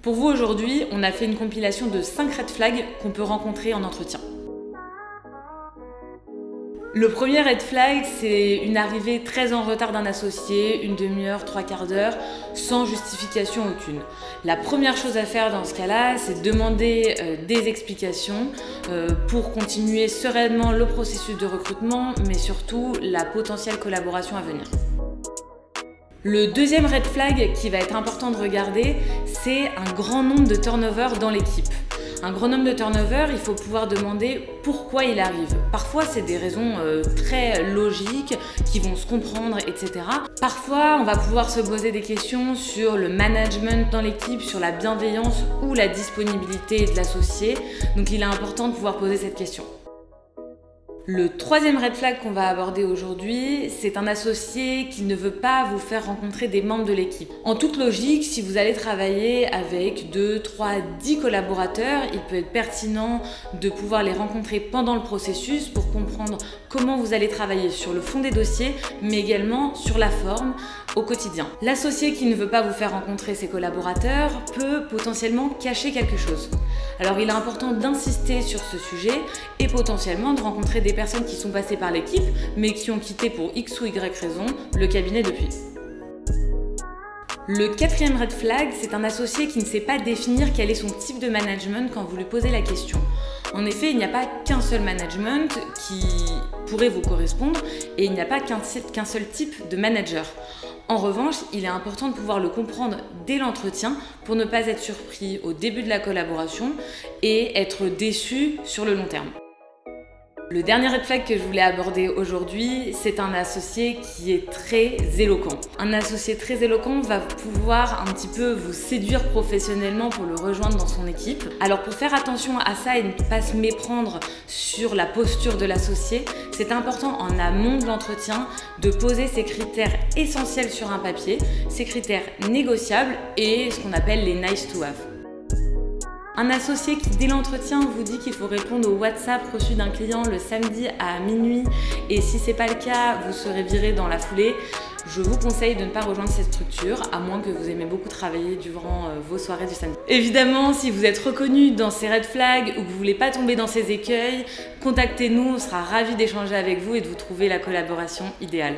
Pour vous aujourd'hui, on a fait une compilation de 5 red flags qu'on peut rencontrer en entretien. Le premier red flag, c'est une arrivée très en retard d'un associé, une demi-heure, 3/4 d'heure, sans justification aucune. La première chose à faire dans ce cas-là, c'est de demander des explications pour continuer sereinement le processus de recrutement, mais surtout la potentielle collaboration à venir. Le deuxième red flag qui va être important de regarder, c'est un grand nombre de turnover dans l'équipe. Un grand nombre de turnover, il faut pouvoir demander pourquoi il arrive. Parfois, c'est des raisons très logiques, qui vont se comprendre, etc. Parfois, on va pouvoir se poser des questions sur le management dans l'équipe, sur la bienveillance ou la disponibilité de l'associé. Donc, il est important de pouvoir poser cette question. Le troisième red flag qu'on va aborder aujourd'hui, c'est un associé qui ne veut pas vous faire rencontrer des membres de l'équipe. En toute logique, si vous allez travailler avec 2, 3, 10 collaborateurs, il peut être pertinent de pouvoir les rencontrer pendant le processus pour comprendre comment vous allez travailler sur le fond des dossiers, mais également sur la forme au quotidien. L'associé qui ne veut pas vous faire rencontrer ses collaborateurs peut potentiellement cacher quelque chose. Alors il est important d'insister sur ce sujet et potentiellement de rencontrer des personnes qui sont passées par l'équipe mais qui ont quitté pour X ou Y raison le cabinet depuis. Le quatrième red flag, c'est un associé qui ne sait pas définir quel est son type de management quand vous lui posez la question. En effet, il n'y a pas qu'un seul management qui pourrait vous correspondre et il n'y a pas qu'un seul type de manager. En revanche, il est important de pouvoir le comprendre dès l'entretien pour ne pas être surpris au début de la collaboration et être déçu sur le long terme. Le dernier red flag que je voulais aborder aujourd'hui, c'est un associé qui est très éloquent. Un associé très éloquent va pouvoir un petit peu vous séduire professionnellement pour le rejoindre dans son équipe. Alors pour faire attention à ça et ne pas se méprendre sur la posture de l'associé, c'est important en amont de l'entretien de poser ces critères essentiels sur un papier, ces critères négociables et ce qu'on appelle les nice to have. Un associé qui, dès l'entretien, vous dit qu'il faut répondre au WhatsApp reçu d'un client le samedi à minuit et si c'est pas le cas, vous serez viré dans la foulée. Je vous conseille de ne pas rejoindre cette structure, à moins que vous aimez beaucoup travailler durant vos soirées du samedi. Évidemment, si vous êtes reconnu dans ces red flags ou que vous voulez pas tomber dans ces écueils, contactez-nous, on sera ravis d'échanger avec vous et de vous trouver la collaboration idéale.